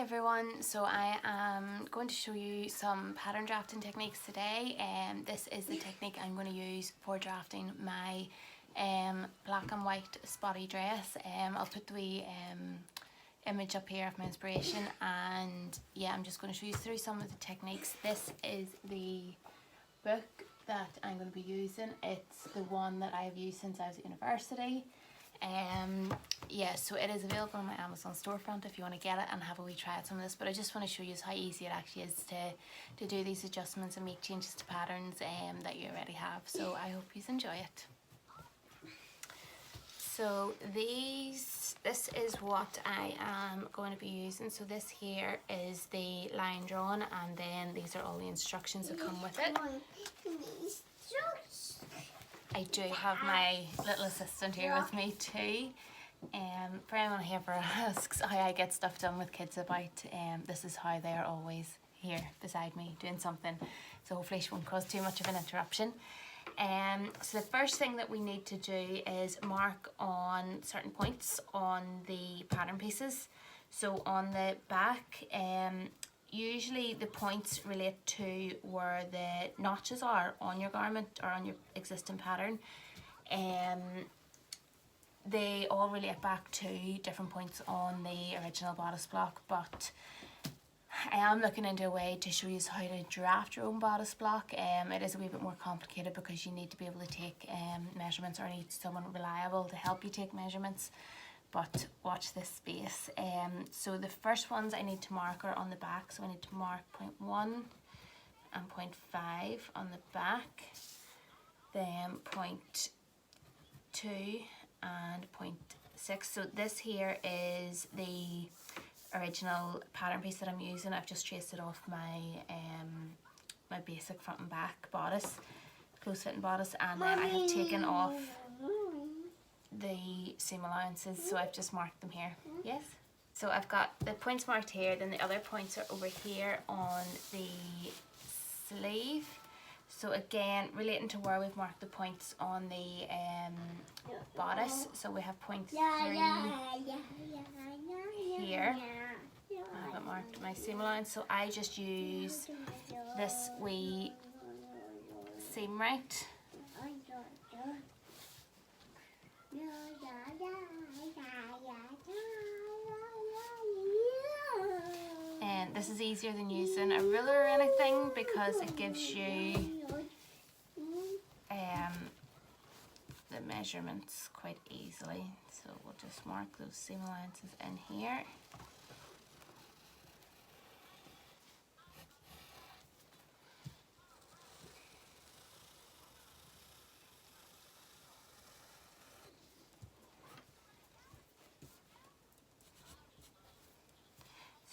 everyone, so I am going to show you some pattern drafting techniques today. This is the technique I'm going to use for drafting my black and white spotty dress. I'll put the wee image up here of my inspiration, and yeah, I'm just going to show you through some of the techniques. This is the book that I'm going to be using. It's the one that I have used since I was at university. Yeah, so it is available on my Amazon storefront if you want to get it and have a wee try at some of this, but I just want to show you how easy it actually is to do these adjustments and make changes to patterns that you already have. So I hope you enjoy it. So this is what I am going to be using. So this here is the line drawn, and then these are all the instructions that come with it. I do have my little assistant here with me too. For anyone who ever asks how I get stuff done with kids about, this is how they are always here beside me doing something. So hopefully she won't cause too much of an interruption. So the first thing that we need to do is mark on certain points on the pattern pieces. So on the back, usually the points relate to where the notches are on your garment or on your existing pattern. They all relate back to different points on the original bodice block, but I am looking into a way to show you how to draft your own bodice block. It is a wee bit more complicated because you need to be able to take measurements, or need someone reliable to help you take measurements. But watch this space. So the first ones I need to mark are on the back. So I need to mark 0.1 and 0.5 on the back. Then 0.2 and 0.6. So this here is the original pattern piece that I'm using. I've just traced it off my my basic front and back bodice, close fitting bodice, and then I have taken off the seam allowances, so I've just marked them here. Yes? So I've got the points marked here, then the other points are over here on the sleeve. So again, relating to where we've marked the points on the bodice, so we have 0.3 here. I haven't marked my seam allowance, so I just use this wee seam right. And this is easier than using a ruler or anything because it gives you the measurements quite easily. So we'll just mark those seam allowances in here.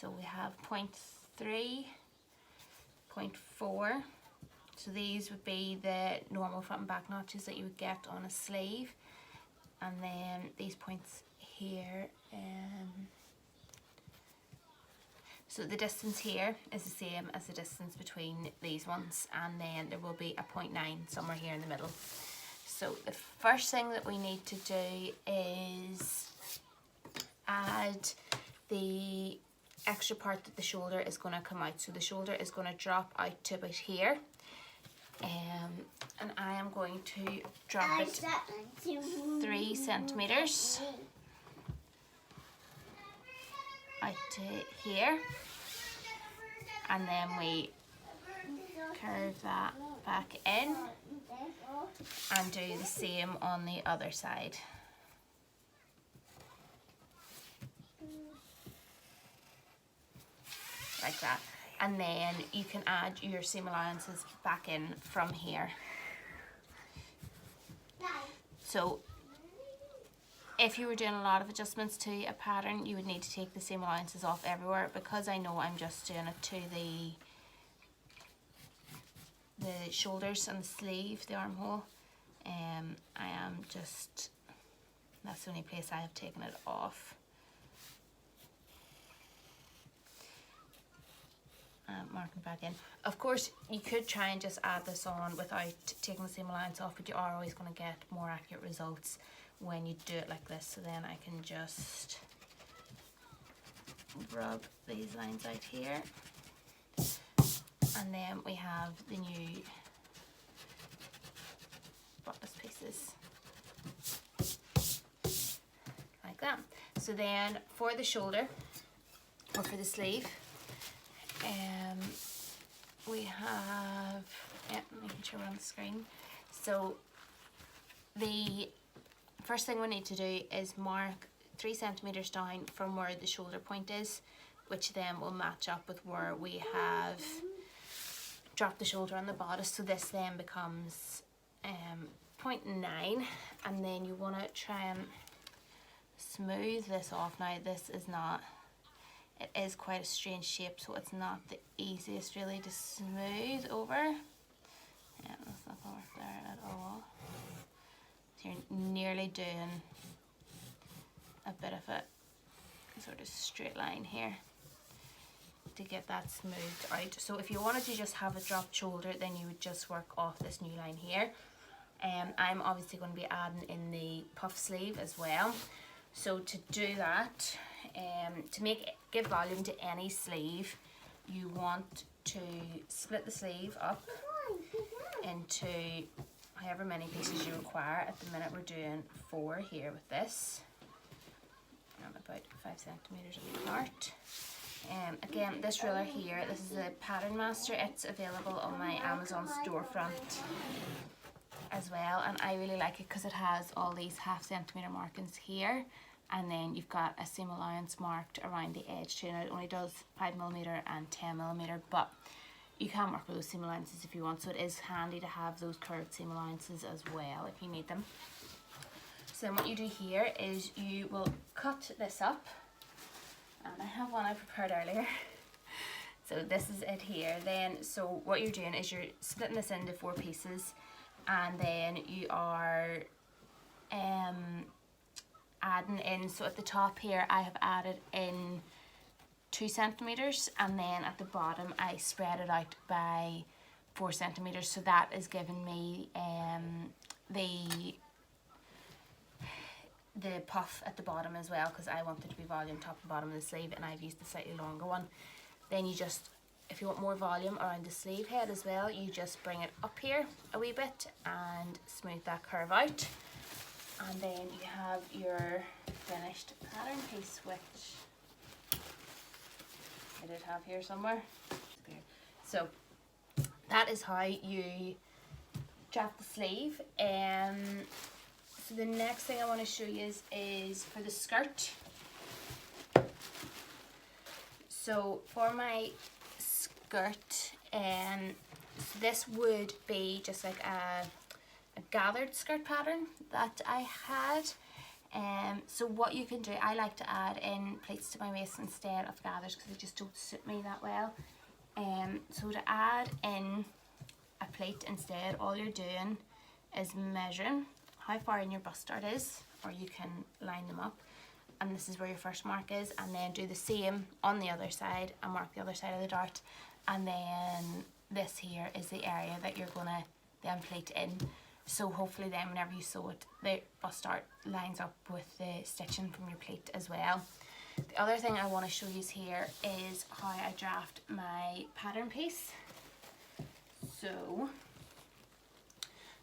So we have 0.3, 0.4. So these would be the normal front and back notches that you would get on a sleeve. And then these points here. So the distance here is the same as the distance between these ones. And then there will be a 0.9 somewhere here in the middle. So the first thing that we need to do is add the extra part that the shoulder is going to come out. So the shoulder is going to drop out to about here, and I am going to drop it 3 centimeters out to here, and then we curve that back in and do the same on the other side. Like that, and then you can add your seam allowances back in from here. So if you were doing a lot of adjustments to a pattern, you would need to take the seam allowances off everywhere. Because I know I'm just doing it to the shoulders and the sleeve, the armhole, I am just, that's the only place I have taken it off. Marking back in. Of course, you could try and just add this on without taking the seam allowance off, but you are always going to get more accurate results when you do it like this. So then I can just rub these lines out here. And then we have the new bodice pieces. Like that. So then for the shoulder, or for the sleeve, we have, making sure we're on the screen. So the first thing we need to do is mark 3 centimeters down from where the shoulder point is, which then will match up with where we have dropped the shoulder on the bodice. So this then becomes 0.9, and then you want to try and smooth this off. Now this is not, it is quite a strange shape, so it's not the easiest really to smooth over. Yeah, that's not going to work there at all. So you're nearly doing a bit of a sort of straight line here to get that smoothed out. So if you wanted to just have a dropped shoulder, then you would just work off this new line here. I'm obviously going to be adding in the puff sleeve as well. So to do that, to give volume to any sleeve, you want to split the sleeve up into however many pieces you require. At the minute we're doing 4 here with this. I'm about 5 centimeters apart. Again, this ruler here, this is a Pattern Master. It's available on my Amazon storefront as well, and I really like it because it has all these 0.5 centimeter markings here, and then you've got a seam allowance marked around the edge too. Now it only does 5mm and 10mm, but you can work with those seam allowances if you want, so it is handy to have those curved seam allowances as well if you need them. So then what you do here is you will cut this up, and I have one I prepared earlier. So this is it here then. So what you're doing is you're splitting this into 4 pieces, and then you are adding in, so at the top here I have added in 2 centimeters, and then at the bottom I spread it out by 4 centimeters. So that is giving me the puff at the bottom as well, because I wanted to be volume top and bottom of the sleeve, and I've used the slightly longer one. Then you just, if you want more volume around the sleeve head as well, you just bring it up here a wee bit and smooth that curve out. And then you have your finished pattern piece, which I did have here somewhere. So that is how you draft the sleeve. So the next thing I want to show you is for the skirt. So for my skirt, this would be just like a gathered skirt pattern that I had. So what you can do, I like to add in pleats to my waist instead of gathers because they just don't suit me that well. So to add in a pleat instead, all you're doing is measuring how far in your bust dart is, or you can line them up, and this is where your first mark is, and then do the same on the other side and mark the other side of the dart, and then this here is the area that you're gonna then pleat in. So hopefully then whenever you sew it, the bust dart lines up with the stitching from your pleat as well. The other thing I want to show you here is how I draft my pattern piece. So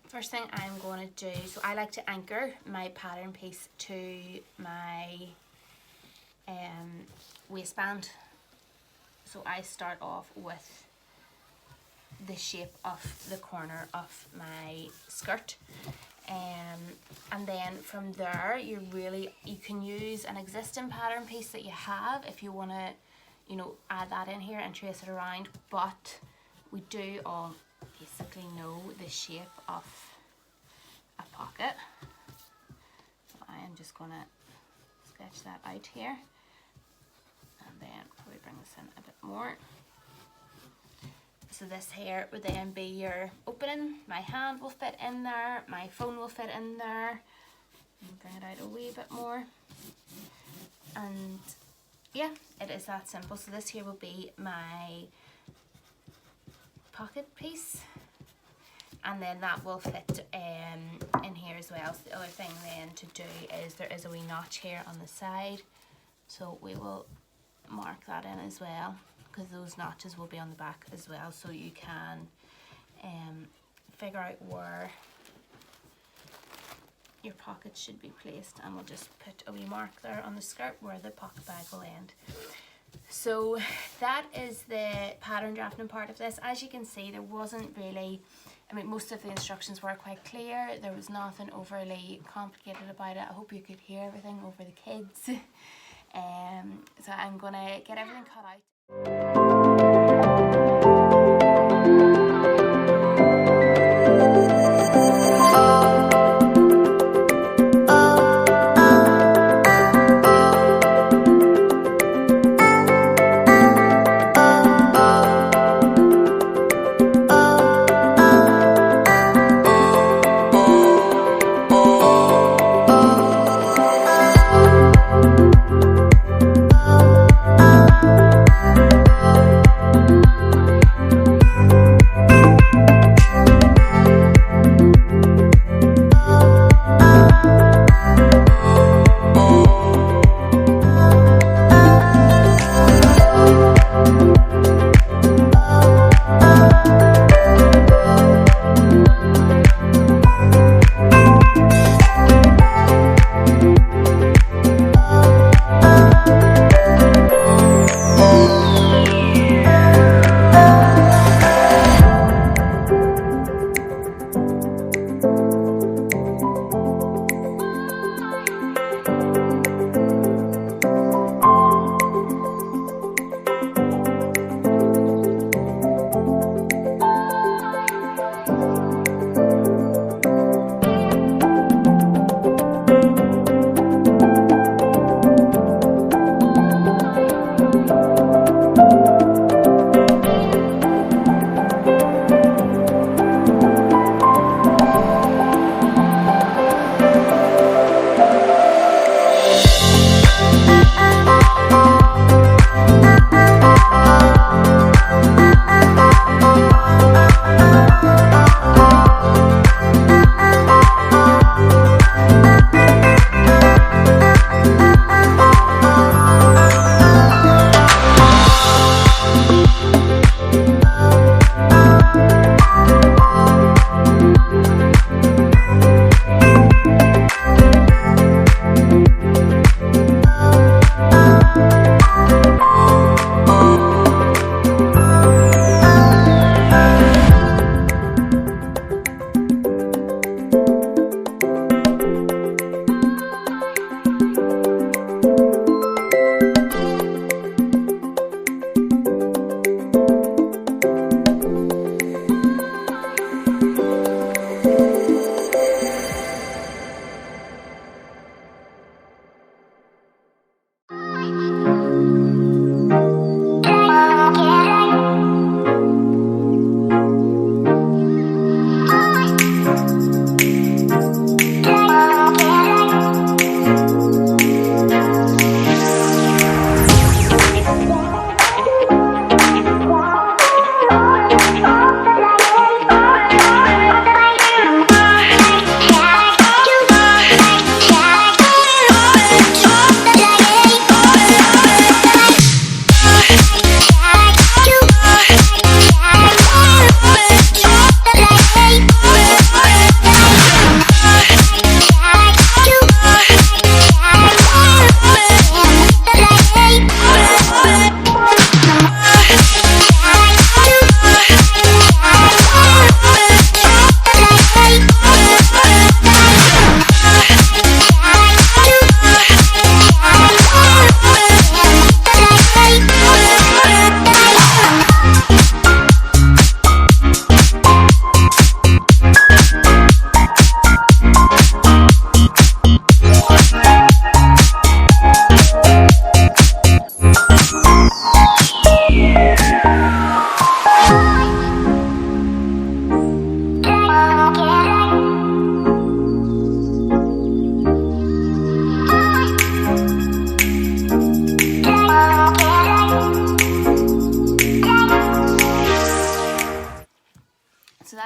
first thing I'm going to do, so I like to anchor my pattern piece to my waistband. So I start off with the shape of the corner of my skirt, and then from there you can use an existing pattern piece that you have if you want to, add that in here and trace it around, but we do all basically know the shape of a pocket. So I am just going to sketch that out here, and then probably bring this in a bit more. So this here would then be your opening. My hand will fit in there, my phone will fit in there. Bring it out a wee bit more. And yeah, it is that simple. So this here will be my pocket piece, and then that will fit in here as well. So the other thing then to do is there is a wee notch here on the side, so we will mark that in as well, because those notches will be on the back as well, so you can figure out where your pockets should be placed. And we'll just put a wee mark there on the skirt where the pocket bag will end. So that is the pattern drafting part of this. As you can see, there wasn't really, I mean, most of the instructions were quite clear. There was nothing overly complicated about it. I hope you could hear everything over the kids. So I'm gonna get everything cut out.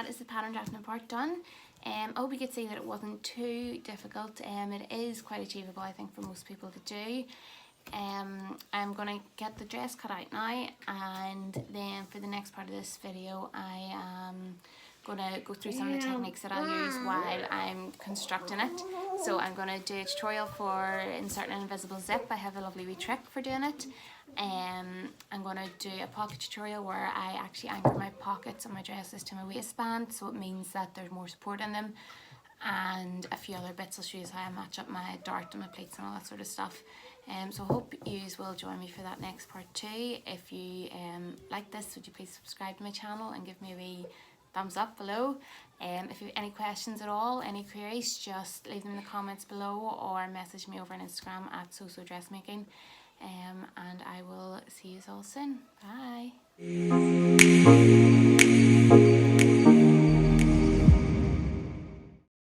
that is the pattern drafting part done. I hope you could see that it wasn't too difficult. It is quite achievable, I think, for most people to do. I'm going to get the dress cut out now, and then for the next part of this video I am going to go through some of the techniques that I'll use while I'm constructing it. So I'm going to do a tutorial for inserting an invisible zip. I have a lovely wee trick for doing it. I'm going to do a pocket tutorial where I actually anchor my pockets on my dresses to my waistband, so it means that there's more support in them, and a few other bits. I'll show you how I match up my dart and my pleats and all that sort of stuff. So I hope you will join me for that next part too. If you like this, would you please subscribe to my channel and give me a wee thumbs up below. If you have any questions at all, any queries, just leave them in the comments below or message me over on Instagram at SoSoDressmaking. And I will see you all soon. Bye.